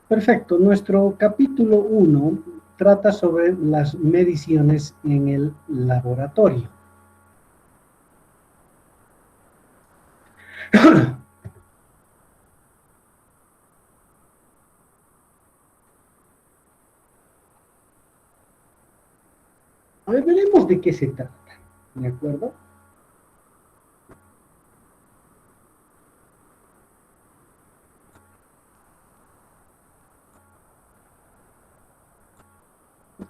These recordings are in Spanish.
Perfecto. Nuestro capítulo 1 trata sobre las mediciones en el laboratorio. A ver, veremos de qué se trata, ¿de acuerdo?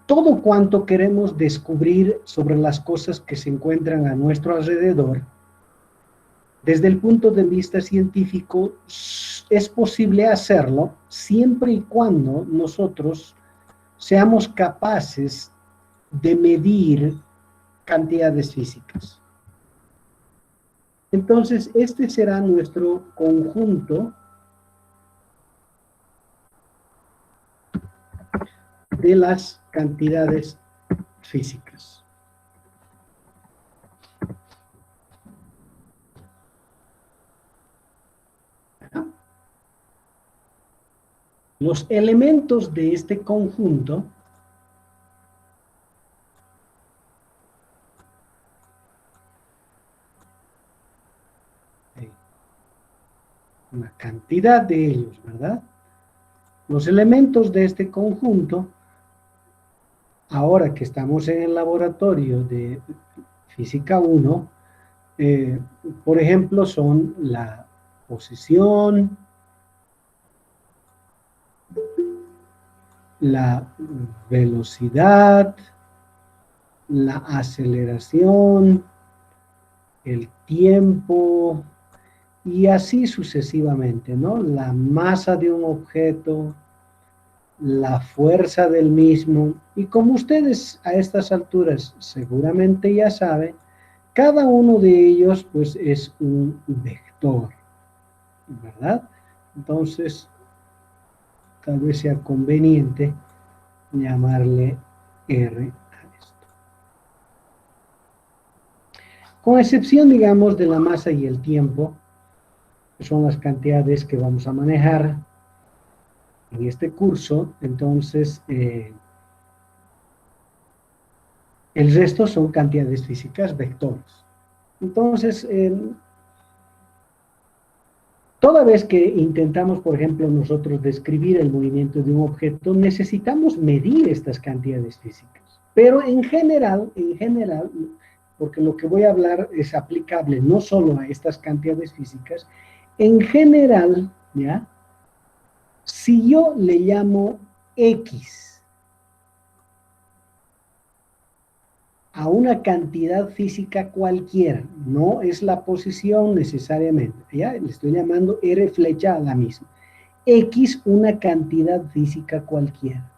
Todo cuanto queremos descubrir sobre las cosas que se encuentran a nuestro alrededor, desde el punto de vista científico, es posible hacerlo siempre y cuando nosotros seamos capaces de medir cantidades físicas. Entonces, este será nuestro conjunto de las cantidades físicas. Los elementos de este conjunto una cantidad de ellos, ¿verdad? Los elementos de este conjunto, ahora que estamos en el laboratorio de Física 1, por ejemplo, son la posición, la velocidad, la aceleración, el tiempo, y así sucesivamente, ¿no? La masa de un objeto, la fuerza del mismo, y como ustedes a estas alturas seguramente ya saben, cada uno de ellos pues es un vector, ¿verdad? Entonces, tal vez sea conveniente llamarle R a esto. Con excepción, digamos, de la masa y el tiempo, que son las cantidades que vamos a manejar en este curso, entonces el resto son cantidades físicas, vectores. Entonces, toda vez que intentamos, por ejemplo, nosotros describir el movimiento de un objeto, necesitamos medir estas cantidades físicas. Pero en general, porque lo que voy a hablar es aplicable no solo a estas cantidades físicas, en general, ¿ya? Si yo le llamo X a una cantidad física cualquiera, no es la posición necesariamente, ¿ya? Le estoy llamando R flecha a la misma. X una cantidad física cualquiera.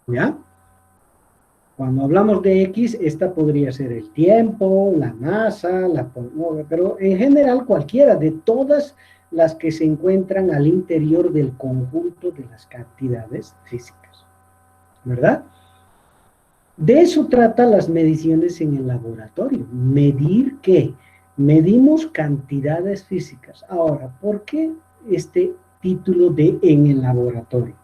¿Ya? Cuando hablamos de X, esta podría ser el tiempo, la masa, pero en general cualquiera de todas las que se encuentran al interior del conjunto de las cantidades físicas, ¿verdad? De eso tratan las mediciones en el laboratorio. ¿Medir qué? Medimos cantidades físicas. Ahora, ¿por qué este título de en el laboratorio?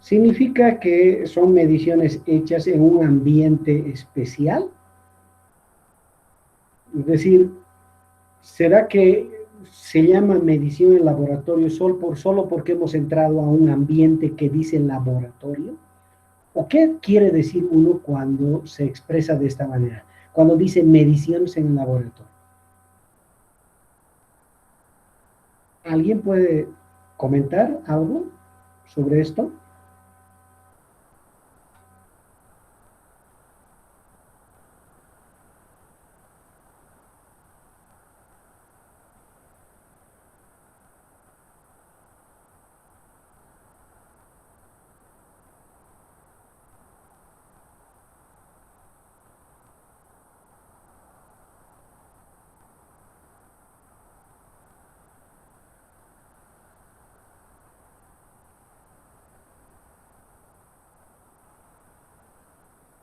Significa que son mediciones hechas en un ambiente especial. Es decir, ¿será que se llama medición en laboratorio solo porque hemos entrado a un ambiente que dice laboratorio? ¿O qué quiere decir uno cuando se expresa de esta manera? Cuando dice mediciones en el laboratorio. ¿Alguien puede comentar algo sobre esto?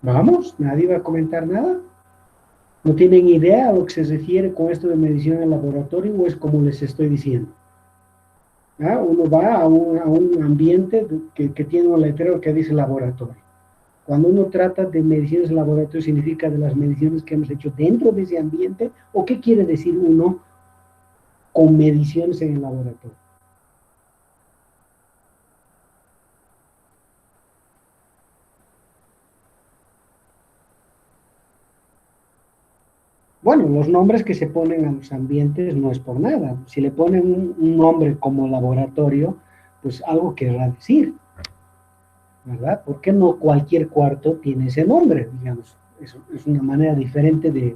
Vamos, nadie va a comentar nada. ¿No tienen idea a lo que se refiere con esto de medición en laboratorio o es como les estoy diciendo? ¿Ah? Uno va a un ambiente que tiene un letrero que dice laboratorio. Cuando uno trata de mediciones en laboratorio, significa de las mediciones que hemos hecho dentro de ese ambiente, o qué quiere decir uno con mediciones en el laboratorio. Bueno, los nombres que se ponen a los ambientes no es por nada. Si le ponen un nombre como laboratorio, pues algo querrá decir, ¿verdad? ¿Por qué no cualquier cuarto tiene ese nombre? Digamos, es una manera diferente de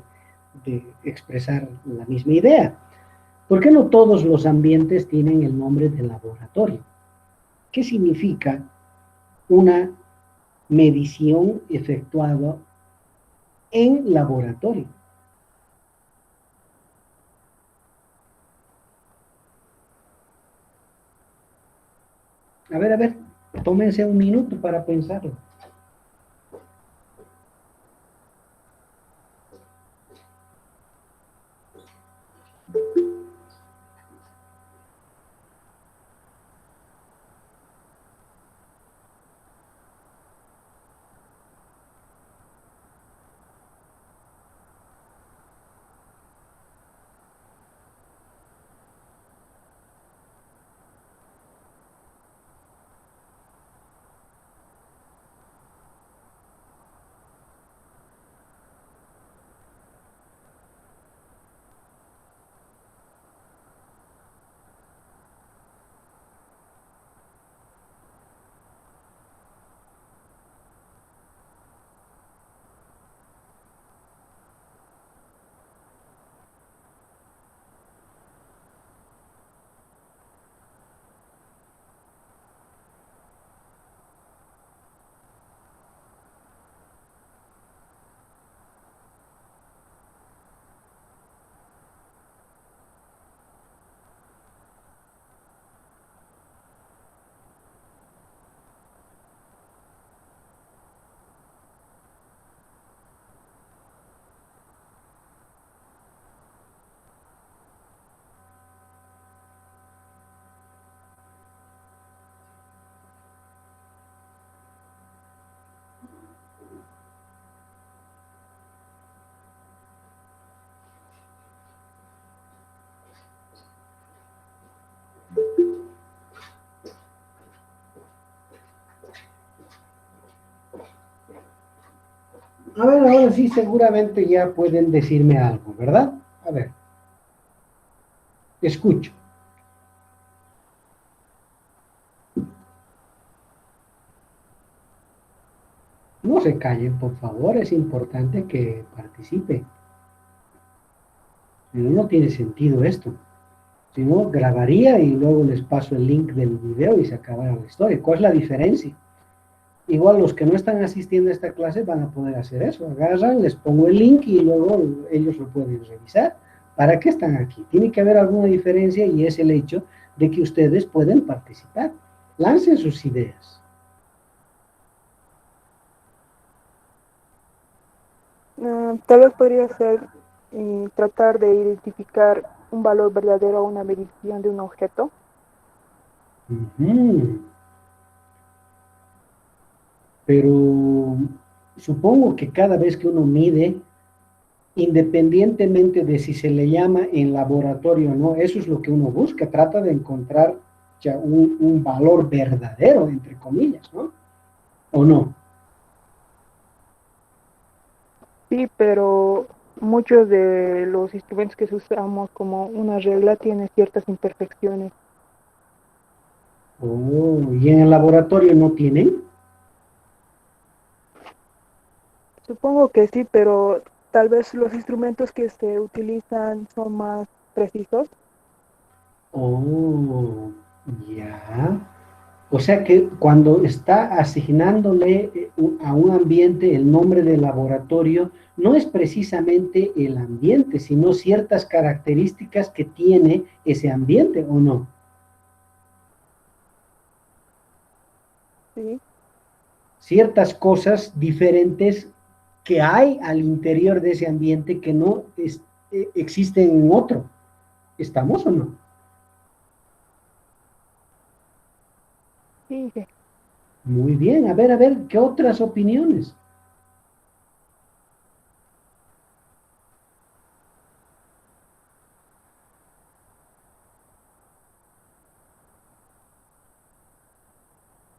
expresar la misma idea. ¿Por qué no todos los ambientes tienen el nombre de laboratorio? ¿Qué significa una medición efectuada en laboratorio? A ver, tómense un minuto para pensarlo. A ver, ahora sí, seguramente ya pueden decirme algo, ¿verdad? A ver, escucho. No se callen, por favor, es importante que participe. Si no, no tiene sentido esto. Si no, grabaría y luego les paso el link del video y se acabara la historia. ¿Cuál es la diferencia? Igual los que no están asistiendo a esta clase van a poder hacer eso. Agarran, les pongo el link y luego ellos lo pueden revisar. ¿Para qué están aquí? Tiene que haber alguna diferencia y es el hecho de que ustedes pueden participar. Lancen sus ideas. Tal vez podría ser tratar de identificar un valor verdadero a una medición de un objeto. Ujú. Pero supongo que cada vez que uno mide, independientemente de si se le llama en laboratorio o no, eso es lo que uno busca, trata de encontrar ya un valor verdadero, entre comillas, ¿no? ¿O no? Sí, pero muchos de los instrumentos que usamos como una regla tienen ciertas imperfecciones. Oh, ¿y en el laboratorio no tienen? Supongo que sí, pero tal vez los instrumentos que se utilizan son más precisos. Oh, ya. O sea que cuando está asignándole a un ambiente el nombre del laboratorio, no es precisamente el ambiente, sino ciertas características que tiene ese ambiente, ¿o no? Sí, Ciertas cosas diferentes que hay al interior de ese ambiente que no existe en otro. ¿Estamos o no? Sí, sí. Muy bien, a ver, ¿qué otras opiniones?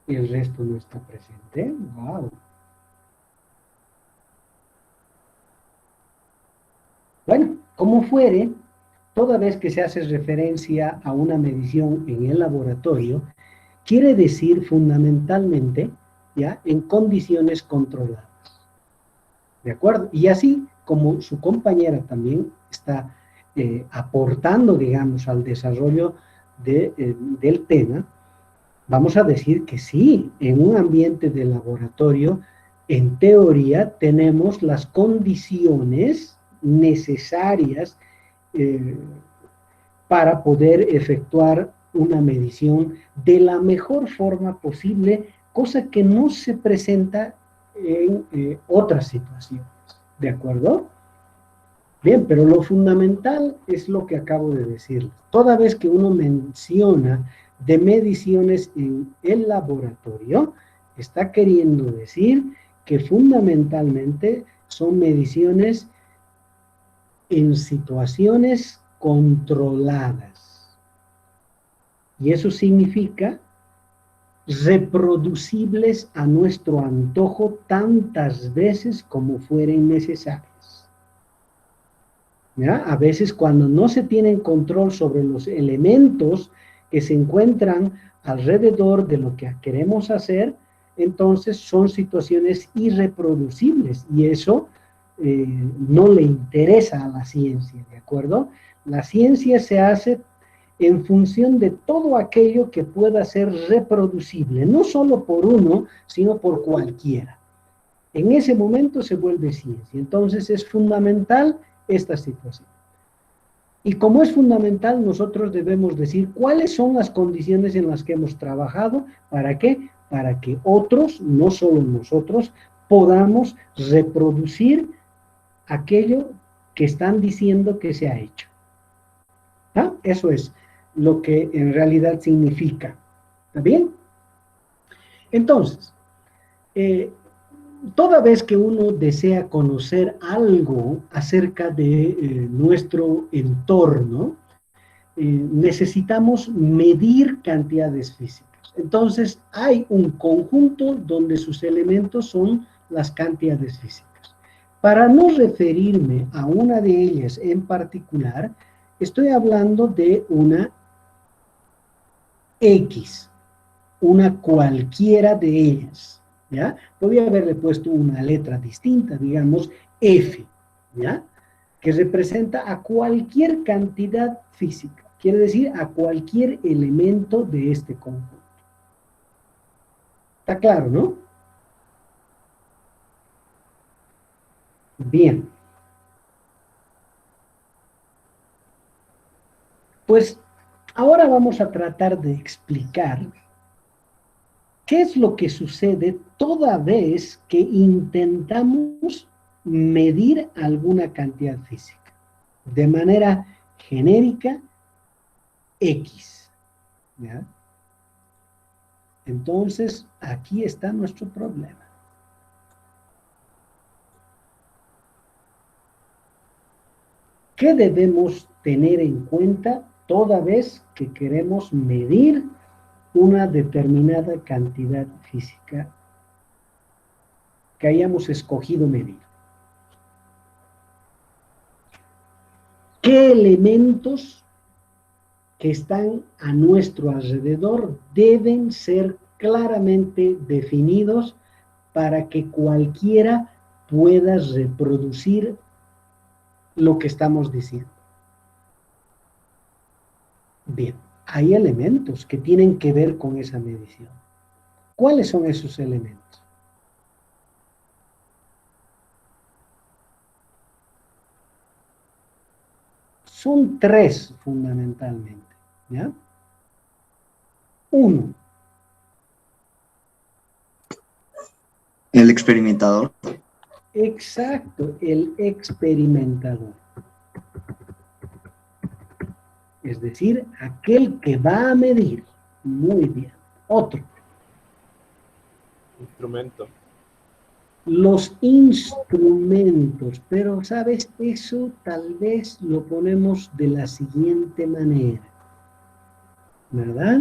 El resto no está presente. Wow. Bueno, como fuere, toda vez que se hace referencia a una medición en el laboratorio, quiere decir fundamentalmente, ¿ya?, en condiciones controladas. ¿De acuerdo? Y así como su compañera también está aportando, digamos, al desarrollo del tema, vamos a decir que sí, en un ambiente de laboratorio, en teoría, tenemos las condiciones necesarias eh, para poder efectuar una medición de la mejor forma posible, cosa que no se presenta en otras situaciones. ¿De acuerdo? Bien, pero lo fundamental es lo que acabo de decir. Toda vez que uno menciona de mediciones en el laboratorio, está queriendo decir que fundamentalmente son mediciones en situaciones controladas. Y eso significa reproducibles a nuestro antojo tantas veces como fueren necesarias. ¿Ya? A veces cuando no se tiene control sobre los elementos que se encuentran alrededor de lo que queremos hacer, entonces son situaciones irreproducibles y eso no le interesa a la ciencia, ¿de acuerdo? La ciencia se hace en función de todo aquello que pueda ser reproducible, no solo por uno, sino por cualquiera. En ese momento se vuelve ciencia. Entonces es fundamental esta situación. Y como es fundamental, nosotros debemos decir cuáles son las condiciones en las que hemos trabajado. ¿Para qué? Para que otros, no solo nosotros, podamos reproducir aquello que están diciendo que se ha hecho. ¿Ah? Eso es lo que en realidad significa. ¿Está bien? Entonces, toda vez que uno desea conocer algo acerca de nuestro entorno, necesitamos medir cantidades físicas. Entonces, hay un conjunto donde sus elementos son las cantidades físicas. Para no referirme a una de ellas en particular, estoy hablando de una X, una cualquiera de ellas, ¿ya? Podría haberle puesto una letra distinta, digamos F, ¿ya?, que representa a cualquier cantidad física, quiere decir a cualquier elemento de este conjunto. ¿Está claro, no? Bien. Pues ahora vamos a tratar de explicar qué es lo que sucede toda vez que intentamos medir alguna cantidad física de manera genérica X, ¿ya? Entonces, aquí está nuestro problema. ¿Qué debemos tener en cuenta toda vez que queremos medir una determinada cantidad física que hayamos escogido medir? ¿Qué elementos que están a nuestro alrededor deben ser claramente definidos para que cualquiera pueda reproducir lo que estamos diciendo? Bien, hay elementos que tienen que ver con esa medición. ¿Cuáles son esos elementos? Son tres fundamentalmente, ¿ya? Uno, El experimentador. Exacto, el experimentador. Es decir, aquel que va a medir. Muy bien. Otro. Instrumento. Los instrumentos, pero sabes, eso tal vez lo ponemos de la siguiente manera, ¿verdad?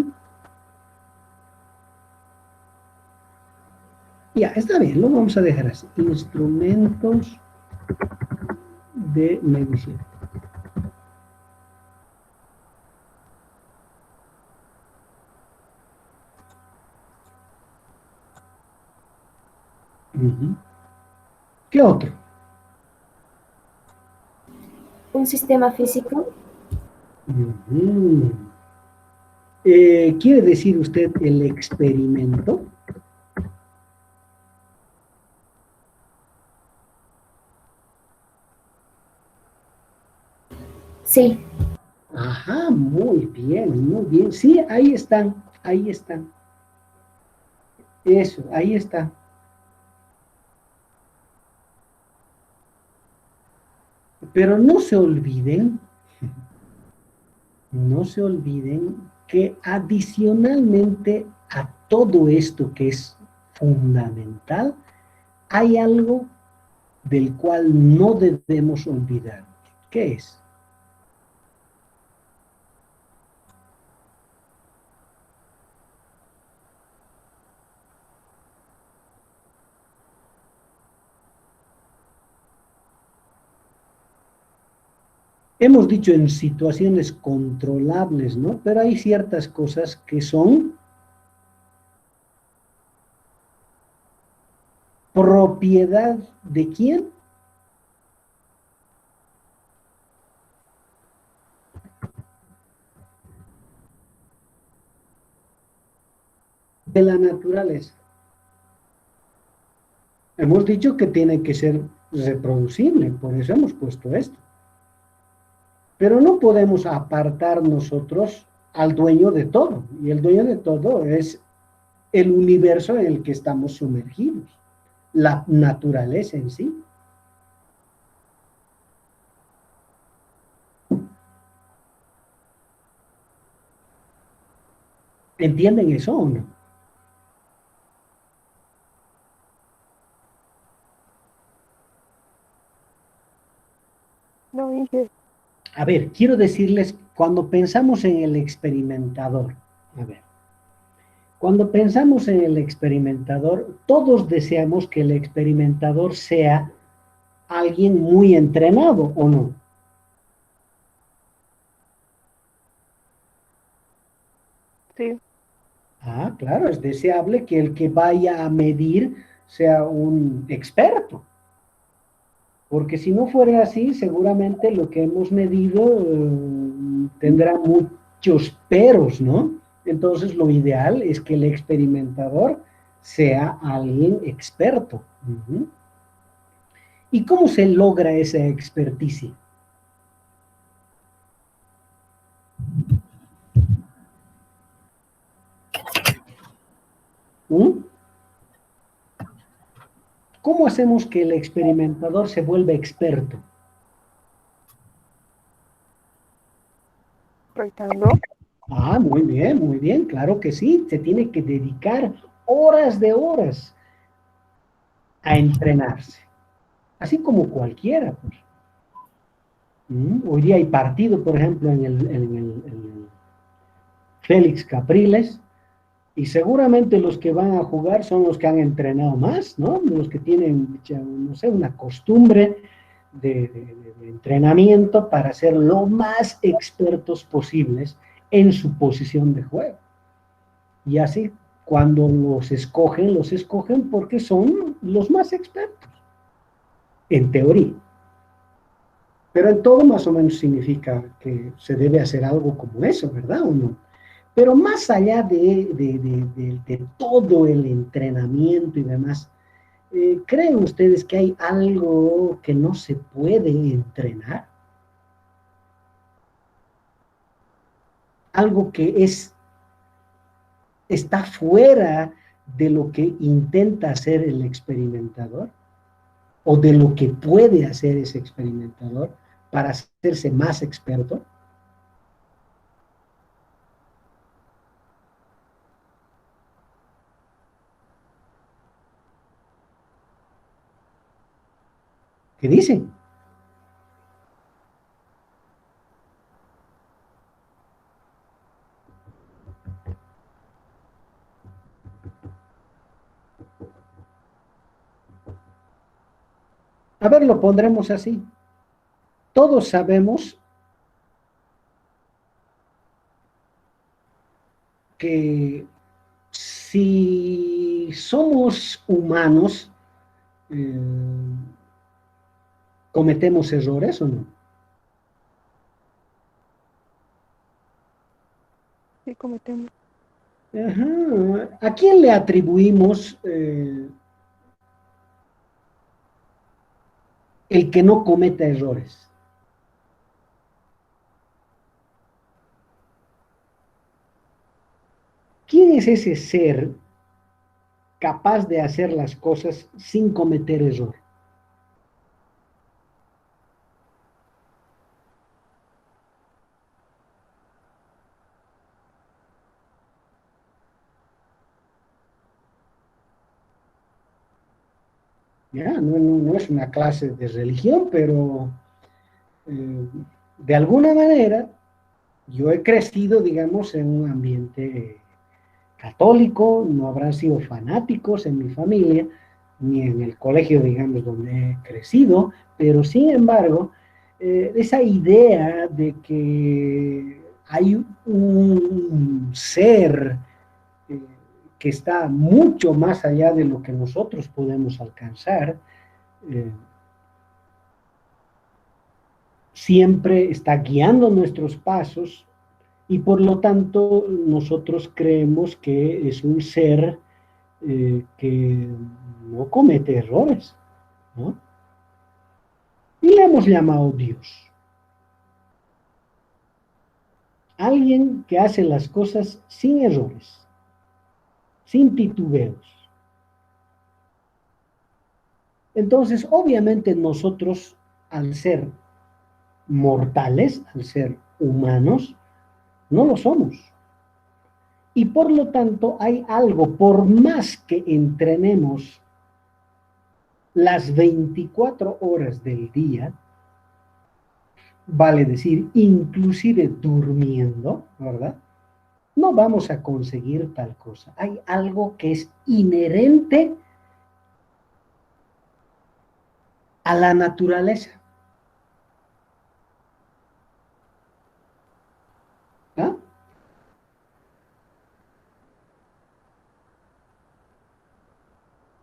Ya, está bien, lo vamos a dejar así. Instrumentos de medición. ¿Qué otro? Un sistema físico. ¿Quiere decir usted el experimento? Sí. Ajá, muy bien, muy bien. Sí, ahí están, ahí están. Eso, ahí está. Pero no se olviden que adicionalmente a todo esto que es fundamental, hay algo del cual no debemos olvidar. ¿Qué es? Hemos dicho en situaciones controlables, ¿no? Pero hay ciertas cosas que son propiedad de quién? De la naturaleza. Hemos dicho que tiene que ser reproducible, por eso hemos puesto esto. Pero no podemos apartar nosotros al dueño de todo, y el dueño de todo es el universo en el que estamos sumergidos, la naturaleza en sí. ¿Entienden eso o no? No, dije. A ver, quiero decirles, cuando pensamos en el experimentador, a ver, cuando pensamos en el experimentador, todos deseamos que el experimentador sea alguien muy entrenado, ¿o no? Sí. Ah, claro, es deseable que el que vaya a medir sea un experto, porque si no fuera así, seguramente lo que hemos medido tendrá muchos peros, ¿no? Entonces lo ideal es que el experimentador sea alguien experto. ¿Y cómo se logra esa experticia? ¿Cómo hacemos que el experimentador se vuelva experto? Practicando. Ah, muy bien, claro que sí. Se tiene que dedicar horas de horas a entrenarse. Así como cualquiera, pues. Hoy día hay partido, por ejemplo, en el Félix Capriles, y seguramente los que van a jugar son los que han entrenado más, ¿no? Los que tienen, no sé, una costumbre de entrenamiento para ser lo más expertos posibles en su posición de juego. Y así, cuando los escogen porque son los más expertos, en teoría. Pero en todo más o menos significa que se debe hacer algo como eso, ¿verdad o no? Pero más allá de todo el entrenamiento y demás, ¿creen ustedes que hay algo que no se puede entrenar? Algo que está fuera de lo que intenta hacer el experimentador. o de lo que puede hacer ese experimentador para hacerse más experto? ¿Qué dicen? A ver, lo pondremos así. Todos sabemos que si somos humanos, ¿cometemos errores o no? Sí, cometemos. Ajá. ¿A quién le atribuimos el que no cometa errores? ¿Quién es ese ser capaz de hacer las cosas sin cometer error? ¿Ya? No es una clase de religión, pero de alguna manera yo he crecido, digamos, en un ambiente católico, no habrán sido fanáticos en mi familia, ni en el colegio, digamos, donde he crecido, pero sin embargo, esa idea de que hay un ser eh, que está mucho más allá de lo que nosotros podemos alcanzar, eh, siempre está guiando nuestros pasos y por lo tanto nosotros creemos que es un ser que no comete errores, ¿no? Y le hemos llamado Dios. Alguien que hace las cosas sin errores, sin titubeos. Entonces, obviamente nosotros, al ser mortales, al ser humanos, no lo somos. Y por lo tanto hay algo, por más que entrenemos las 24 horas del día, vale decir, inclusive durmiendo, ¿verdad? No vamos a conseguir tal cosa. Hay algo que es inherente a la naturaleza. ¿Ah?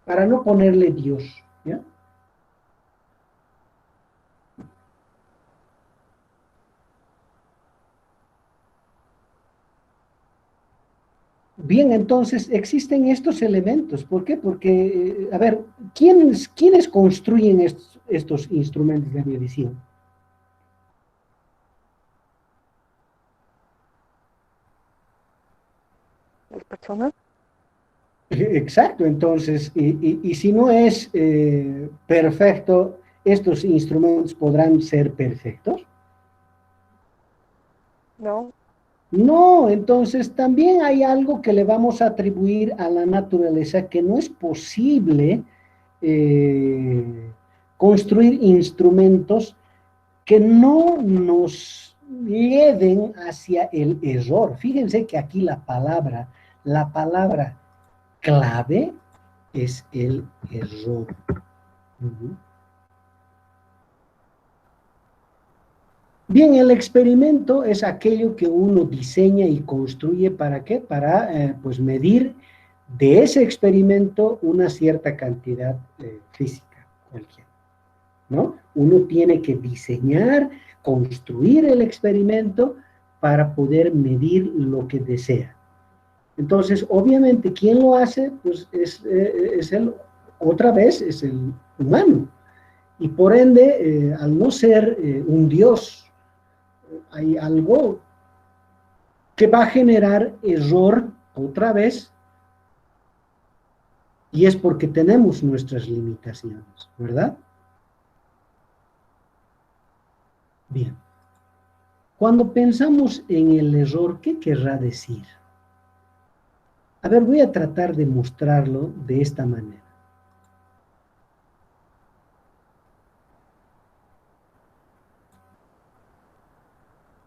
Para no ponerle Dios, ¿ya? Bien, entonces existen estos elementos. ¿Por qué? Porque, a ver, ¿quiénes construyen estos instrumentos de medición? Las personas, Exacto, entonces, y si no es perfecto, ¿estos instrumentos podrán ser perfectos? no, No, entonces también hay algo que le vamos a atribuir a la naturaleza que no es posible eh, construir instrumentos que no nos lleven hacia el error. Fíjense que aquí la palabra clave es el error. Ujú. Bien, el experimento es aquello que uno diseña y construye, ¿para qué? Para pues medir de ese experimento una cierta cantidad física cualquiera, ¿no? Uno tiene que diseñar, construir el experimento para poder medir lo que desea. Entonces, obviamente, ¿quién lo hace? Pues otra vez, es el humano. Y por ende, al no ser un Dios, hay algo que va a generar error otra vez, y es porque tenemos nuestras limitaciones, ¿verdad? Bien. Cuando pensamos en el error, ¿qué querrá decir? A ver, voy a tratar de mostrarlo de esta manera.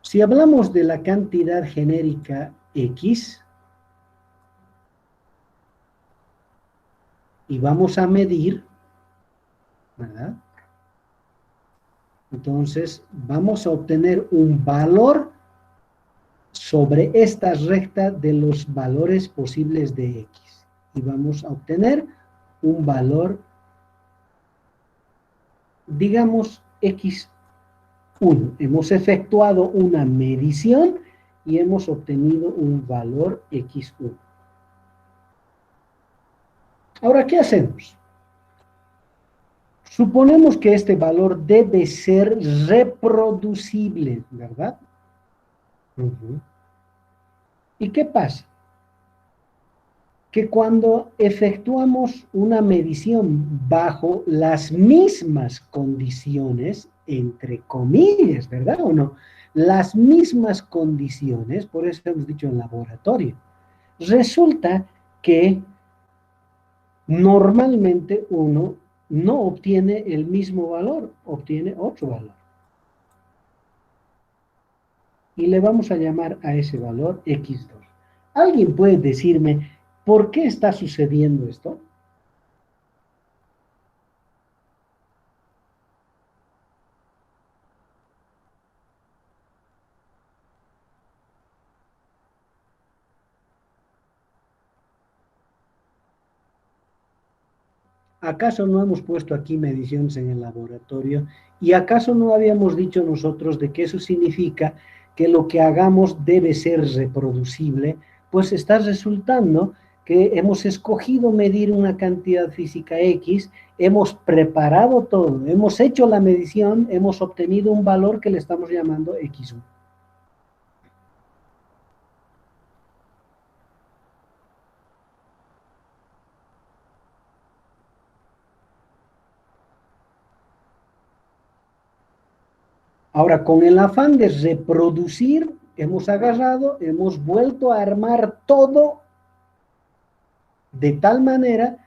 Si hablamos de la cantidad genérica X y vamos a medir, ¿verdad? Entonces, vamos a obtener un valor sobre esta recta de los valores posibles de X. Y vamos a obtener un valor, digamos, X1. Hemos efectuado una medición y hemos obtenido un valor X1. Ahora, ¿qué hacemos? Suponemos que este valor debe ser reproducible, ¿verdad? ¿Y qué pasa? Que cuando efectuamos una medición bajo las mismas condiciones, entre comillas, ¿verdad o no? Las mismas condiciones, por eso hemos dicho en laboratorio, resulta que normalmente uno no obtiene el mismo valor, obtiene otro valor. Y le vamos a llamar a ese valor X2. ¿Alguien puede decirme por qué está sucediendo esto? ¿Acaso no hemos puesto aquí mediciones en el laboratorio? ¿Y acaso no habíamos dicho nosotros de que eso significa que lo que hagamos debe ser reproducible? Pues está resultando que hemos escogido medir una cantidad física X, hemos preparado todo, hemos hecho la medición, hemos obtenido un valor que le estamos llamando X1. Ahora, con el afán de reproducir, hemos agarrado, hemos vuelto a armar todo de tal manera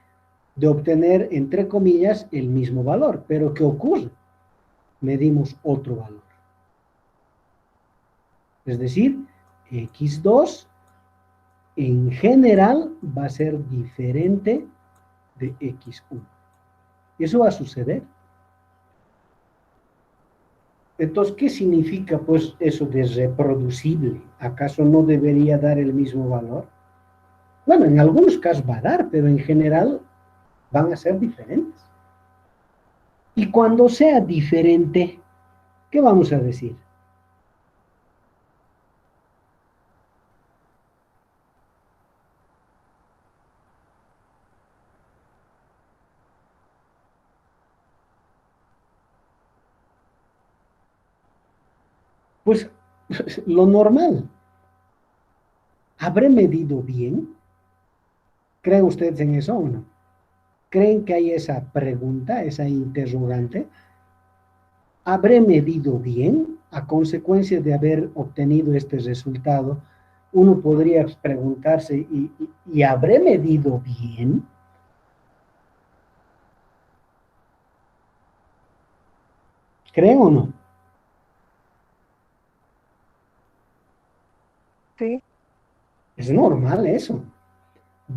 de obtener, entre comillas, el mismo valor. Pero ¿qué ocurre? Medimos otro valor. Es decir, X2 en general va a ser diferente de X1. Eso va a suceder. Entonces, ¿qué significa pues eso de reproducible? ¿Acaso no debería dar el mismo valor? Bueno, en algunos casos va a dar, pero en general van a ser diferentes. Y cuando sea diferente, ¿qué vamos a decir? Pues lo normal. ¿Habré medido bien? ¿Creen ustedes en eso o no? ¿Creen que hay esa pregunta, esa interrogante? ¿Habré medido bien? A consecuencia de haber obtenido este resultado, uno podría preguntarse, ¿y habré medido bien? ¿Creen o no? Sí, Es normal eso.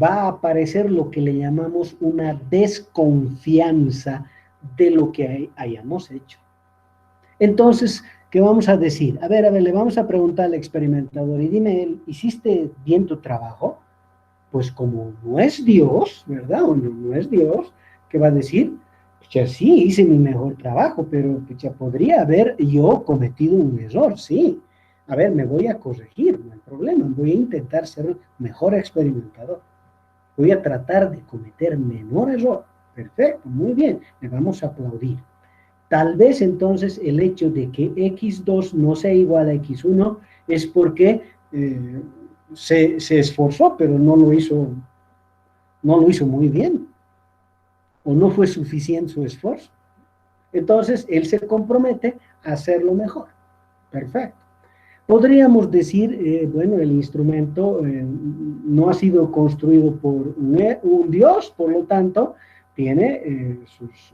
Va a aparecer lo que le llamamos una desconfianza de lo que hayamos hecho. Entonces, ¿qué vamos a decir? A ver, le vamos a preguntar al experimentador y dime, ¿hiciste bien tu trabajo? Pues como no es Dios, ¿verdad? O no es Dios, ¿qué va a decir? Ya sí, hice mi mejor trabajo, pero ya podría haber yo cometido un error, sí. A ver, me voy a corregir, no hay problema, voy a intentar ser mejor experimentador. Voy a tratar de cometer menor error. Perfecto, muy bien, le vamos a aplaudir. Tal vez entonces el hecho de que X2 no sea igual a X1 es porque se esforzó, pero no lo hizo muy bien, o no fue suficiente su esfuerzo. Entonces, él se compromete a hacerlo mejor. Perfecto. Podríamos decir, bueno, el instrumento no ha sido construido por un Dios, por lo tanto, tiene sus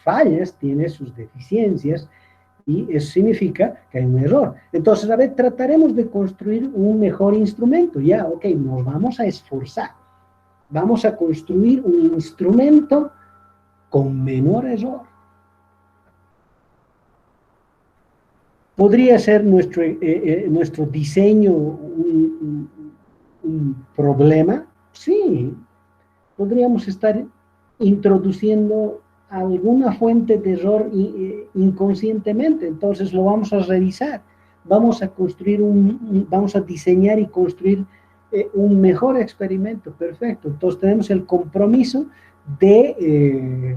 fallas, tiene sus deficiencias, y eso significa que hay un error. Entonces, a ver, trataremos de construir un mejor instrumento. Ya, ok, nos vamos a esforzar. Vamos a construir un instrumento con menor error. ¿Podría ser nuestro diseño un problema? Sí, podríamos estar introduciendo alguna fuente de error inconscientemente, entonces lo vamos a revisar. Vamos a construir vamos a diseñar y construir un mejor experimento, perfecto. Entonces tenemos el compromiso de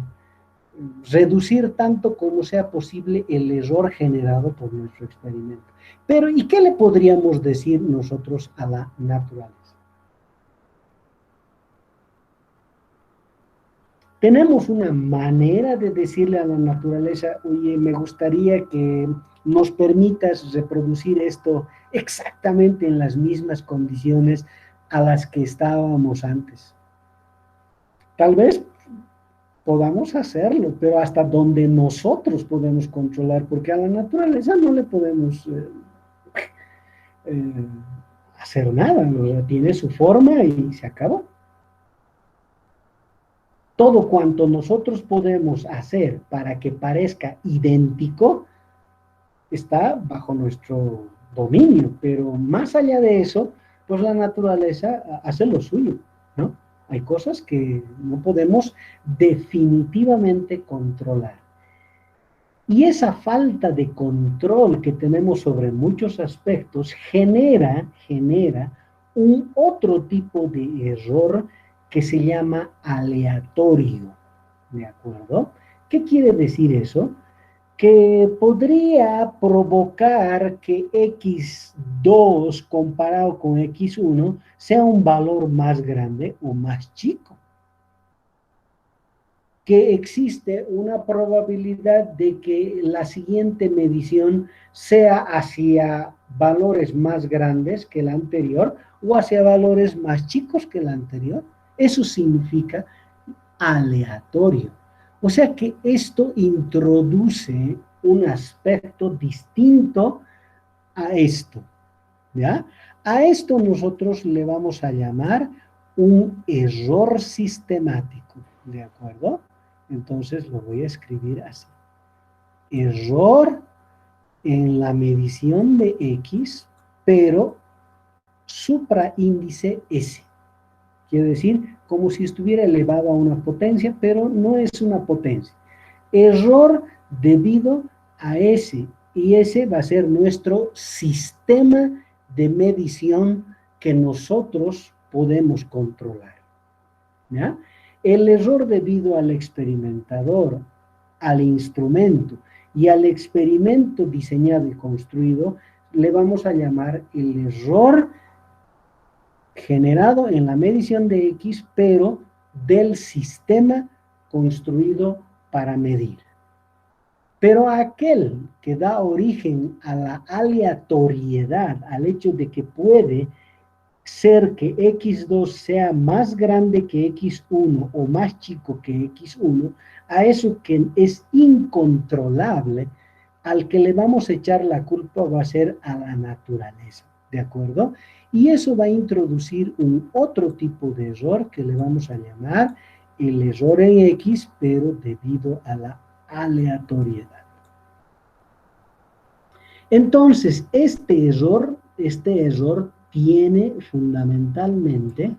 reducir tanto como sea posible el error generado por nuestro experimento. Pero, ¿y qué le podríamos decir nosotros a la naturaleza? Tenemos una manera de decirle a la naturaleza, oye, me gustaría que nos permitas reproducir esto exactamente en las mismas condiciones a las que estábamos antes. Tal vez podamos hacerlo, pero hasta donde nosotros podemos controlar, porque a la naturaleza no le podemos hacer nada, ¿no? Tiene su forma y se acabó. Todo cuanto nosotros podemos hacer para que parezca idéntico está bajo nuestro dominio, pero más allá de eso, pues la naturaleza hace lo suyo, ¿no? Hay cosas que no podemos definitivamente controlar. Y esa falta de control que tenemos sobre muchos aspectos genera un otro tipo de error que se llama aleatorio, ¿de acuerdo? ¿Qué quiere decir eso? Que podría provocar que x2 comparado con x1 sea un valor más grande o más chico. Que existe una probabilidad de que la siguiente medición sea hacia valores más grandes que la anterior o hacia valores más chicos que la anterior. Eso significa aleatorio. O sea que esto introduce un aspecto distinto a esto, ¿ya? A esto nosotros le vamos a llamar un error sistemático, ¿de acuerdo? Entonces lo voy a escribir así. Error en la medición de X, pero supraíndice S. Quiere decir, como si estuviera elevado a una potencia, pero no es una potencia. Error debido a S, y ese va a ser nuestro sistema de medición que nosotros podemos controlar, ¿ya? El error debido al experimentador, al instrumento y al experimento diseñado y construido, le vamos a llamar el error generado en la medición de X, pero del sistema construido para medir. Pero aquel que da origen a la aleatoriedad, al hecho de que puede ser que x2 sea más grande que x1 o más chico que x1, a eso que es incontrolable, al que le vamos a echar la culpa va a ser a la naturaleza, ¿de acuerdo? Y eso va a introducir un otro tipo de error que le vamos a llamar el error en X, pero debido a la aleatoriedad. Entonces, este error tiene fundamentalmente,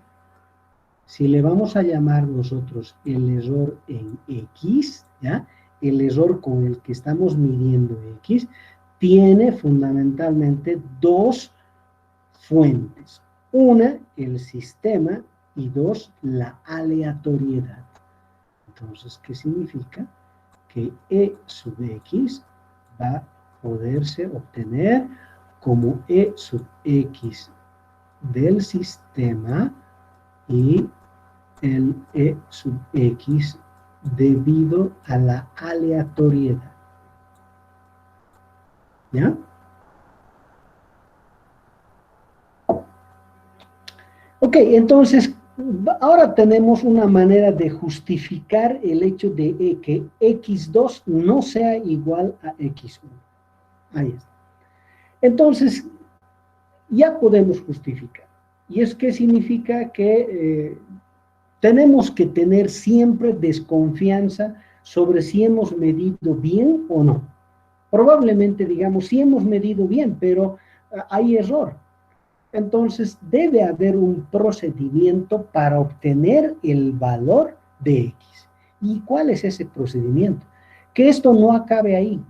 si le vamos a llamar nosotros el error en X, ¿ya? El error con el que estamos midiendo X, tiene fundamentalmente dos fuentes. Una, el sistema, y dos, la aleatoriedad. Entonces, ¿qué significa? Que E sub X va a poderse obtener como E sub X del sistema y el E sub X debido a la aleatoriedad. ¿Ya? Ok, entonces, ahora tenemos una manera de justificar el hecho de que x2 no sea igual a x1. Ahí está. Entonces, ya podemos justificar. ¿Y es que significa? Que tenemos que tener siempre desconfianza sobre si hemos medido bien o no. Probablemente digamos, sí hemos medido bien, pero hay error. Entonces, debe haber un procedimiento para obtener el valor de X. ¿Y cuál es ese procedimiento? Que esto no acabe ahí.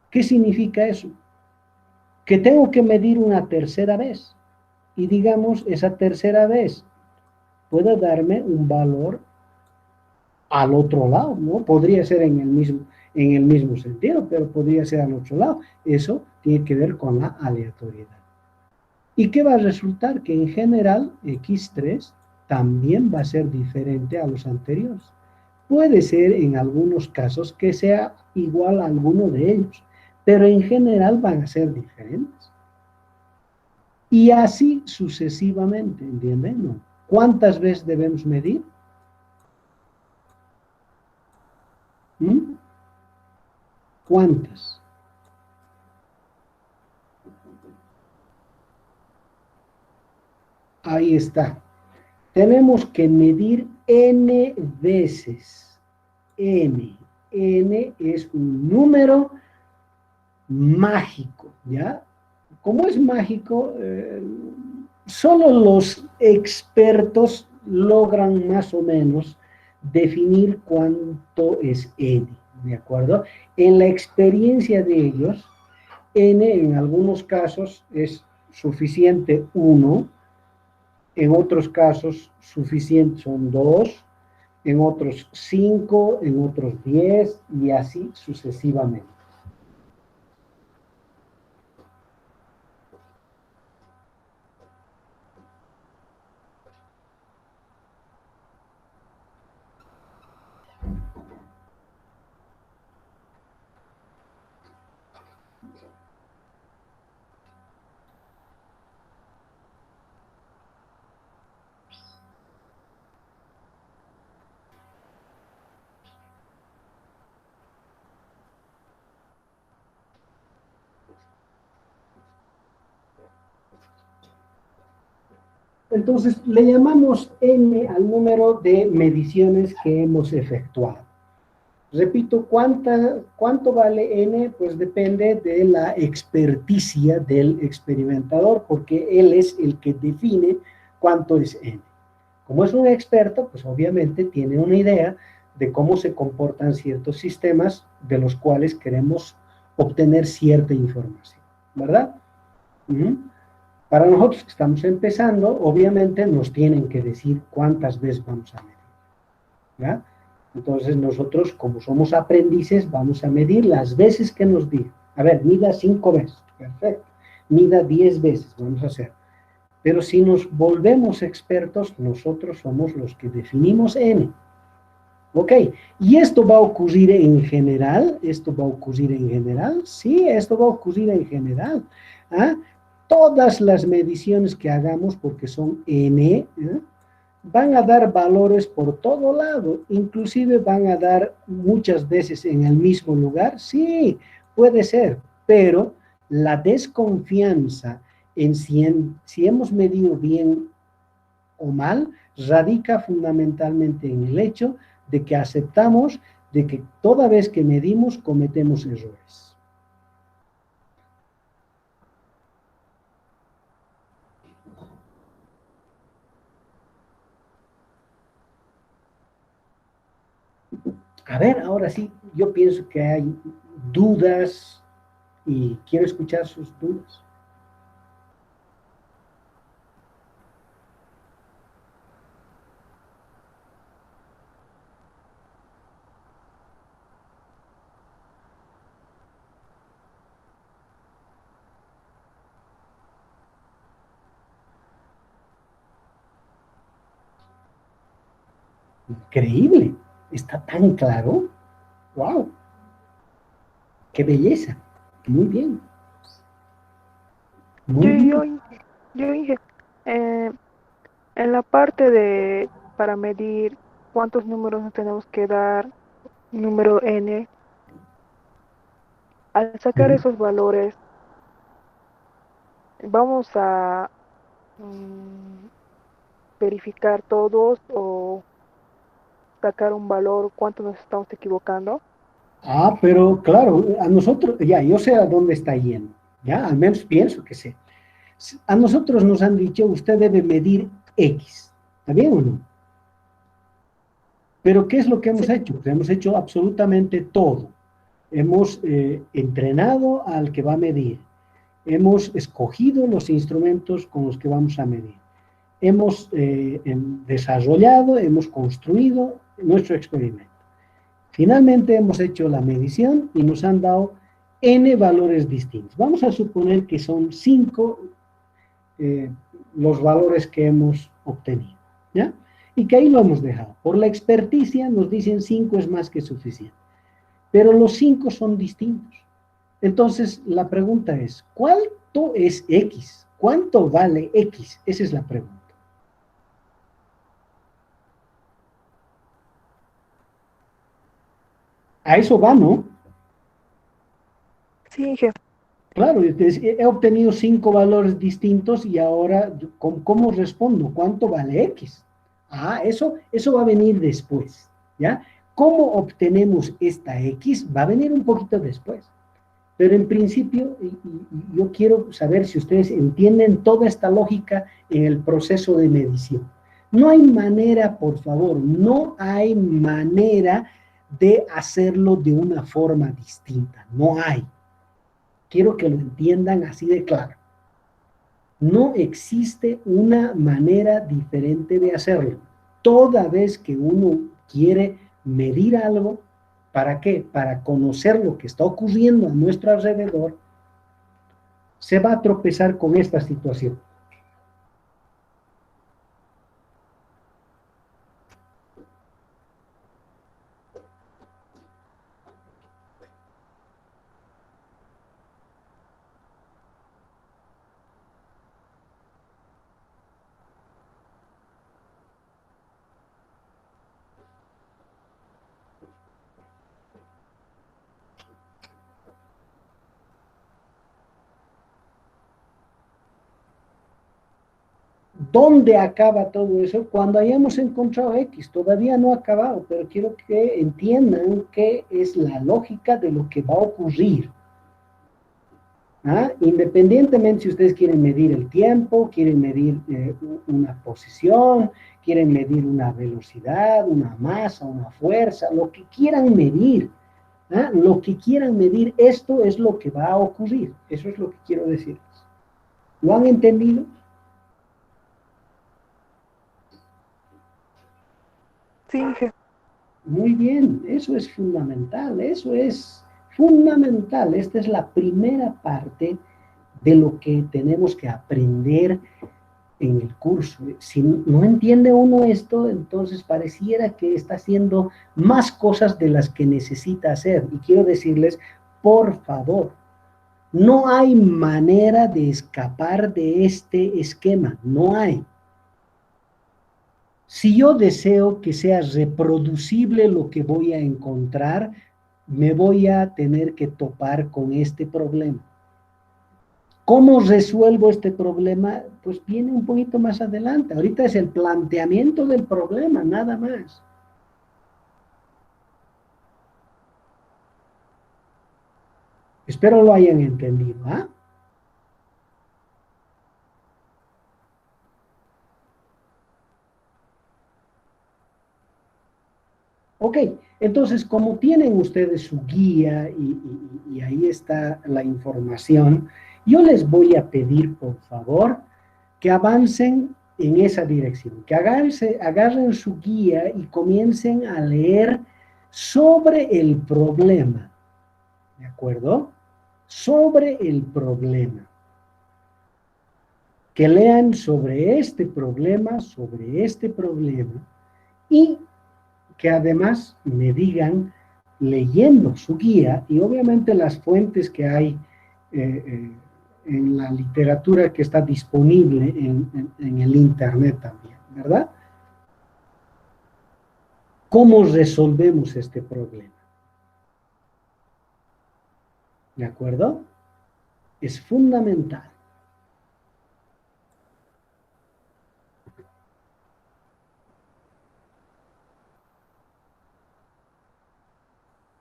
¿Qué significa eso? Que tengo que medir una tercera vez. Y digamos, esa tercera vez puede darme un valor al otro lado, ¿no? Podría ser en el mismo sentido, pero podría ser al otro lado. Eso tiene que ver con la aleatoriedad. ¿Y qué va a resultar? Que en general X3 también va a ser diferente a los anteriores. Puede ser en algunos casos que sea igual a alguno de ellos, pero en general van a ser diferentes. Y así sucesivamente, ¿entienden? ¿No? ¿Cuántas veces debemos medir? ¿Mm? ¿Cuántas? Ahí está. Tenemos que medir n veces. N es un número mágico, ¿ya? Como es mágico, solo los expertos logran más o menos definir cuánto es n, ¿de acuerdo? En la experiencia de ellos, n en algunos casos es suficiente 1, en otros casos suficiente son 2, en otros 5, en otros 10 y así sucesivamente. Entonces, le llamamos n al número de mediciones que hemos efectuado. Repito, ¿cuánto vale n? Pues depende de la experticia del experimentador, porque él es el que define cuánto es n. Como es un experto, pues obviamente tiene una idea de cómo se comportan ciertos sistemas de los cuales queremos obtener cierta información, ¿verdad? Para nosotros que estamos empezando, obviamente nos tienen que decir cuántas veces vamos a medir, ¿ya? Entonces nosotros, como somos aprendices, vamos a medir las veces que nos digan. A ver, mida 5 veces, perfecto. Mida 10 veces, vamos a hacer. Pero si nos volvemos expertos, nosotros somos los que definimos n. ¿Ok? ¿Y esto va a ocurrir en general? ¿Esto va a ocurrir en general? Sí, esto va a ocurrir en general. ¿Ah? Todas las mediciones que hagamos, porque son n, van a dar valores por todo lado, inclusive van a dar muchas veces en el mismo lugar, sí, puede ser, pero la desconfianza en si hemos medido bien o mal radica fundamentalmente en el hecho de que aceptamos de que toda vez que medimos cometemos errores. A ver, ahora sí, yo pienso que hay dudas y quiero escuchar sus dudas. Increíble. Está tan claro. ¡Wow! ¡Qué belleza! Muy bien. Yo, Muy yo, bien. yo dije, eh, en la parte de, para medir cuántos números nos tenemos que dar, número n, al sacar Ujú. esos valores, vamos a mm, verificar todos o sacar un valor, cuánto nos estamos equivocando. Ah, pero claro, a nosotros, ya, yo sé a dónde está yendo, ya, al menos pienso que sé. A nosotros nos han dicho, usted debe medir X, ¿está bien o no? Pero ¿qué es lo que hemos Sí, hecho? Pues hemos hecho absolutamente todo. Hemos entrenado al que va a medir, hemos escogido los instrumentos con los que vamos a medir, hemos desarrollado, hemos construido nuestro experimento. Finalmente hemos hecho la medición y nos han dado n valores distintos. Vamos a suponer que son 5 eh, los valores que hemos obtenido, ¿ya? Y que ahí lo hemos dejado. Por la experticia nos dicen 5 es más que suficiente, pero los 5 son distintos. Entonces la pregunta es, ¿cuánto es X? ¿Cuánto vale X? Esa es la pregunta. A eso va, ¿no? sí, jefe. Claro, he obtenido 5 valores distintos y ahora, ¿cómo respondo? ¿Cuánto vale X? Ah, eso va a venir después, ¿ya? ¿Cómo obtenemos esta X? Va a venir un poquito después. Pero en principio, yo quiero saber si ustedes entienden toda esta lógica en el proceso de medición. No hay manera, por favor, no hay manera de hacerlo de una forma distinta. No hay. Quiero que lo entiendan así de claro. No existe una manera diferente de hacerlo. Toda vez que uno quiere medir algo, ¿para qué? Para conocer lo que está ocurriendo a nuestro alrededor, se va a tropezar con esta situación. ¿Dónde acaba todo eso? Cuando hayamos encontrado X. Todavía no ha acabado, pero quiero que entiendan qué es la lógica de lo que va a ocurrir. ¿Ah? Independientemente si ustedes quieren medir el tiempo, quieren medir una posición, quieren medir una velocidad, una masa, una fuerza, lo que quieran medir, ¿ah? Lo que quieran medir, esto es lo que va a ocurrir. Eso es lo que quiero decirles. ¿Lo han entendido? Sí, jefe. Muy bien, eso es fundamental, eso es fundamental. Esta es la primera parte de lo que tenemos que aprender en el curso. Si no entiende uno esto, entonces pareciera que está haciendo más cosas de las que necesita hacer. Y quiero decirles, por favor, no hay manera de escapar de este esquema, no hay. Si yo deseo que sea reproducible lo que voy a encontrar, me voy a tener que topar con este problema. ¿Cómo resuelvo este problema? Pues viene un poquito más adelante. Ahorita es el planteamiento del problema, nada más. Espero lo hayan entendido, ¿ah? Ok, entonces como tienen ustedes su guía y ahí está la información, yo les voy a pedir, por favor, que avancen en esa dirección, que agarren su guía y comiencen a leer sobre el problema, ¿de acuerdo? Sobre el problema. Que lean sobre este problema y que además me digan, leyendo su guía, y obviamente las fuentes que hay en la literatura que está disponible en el Internet también, ¿verdad? ¿Cómo resolvemos este problema? ¿De acuerdo? Es fundamental.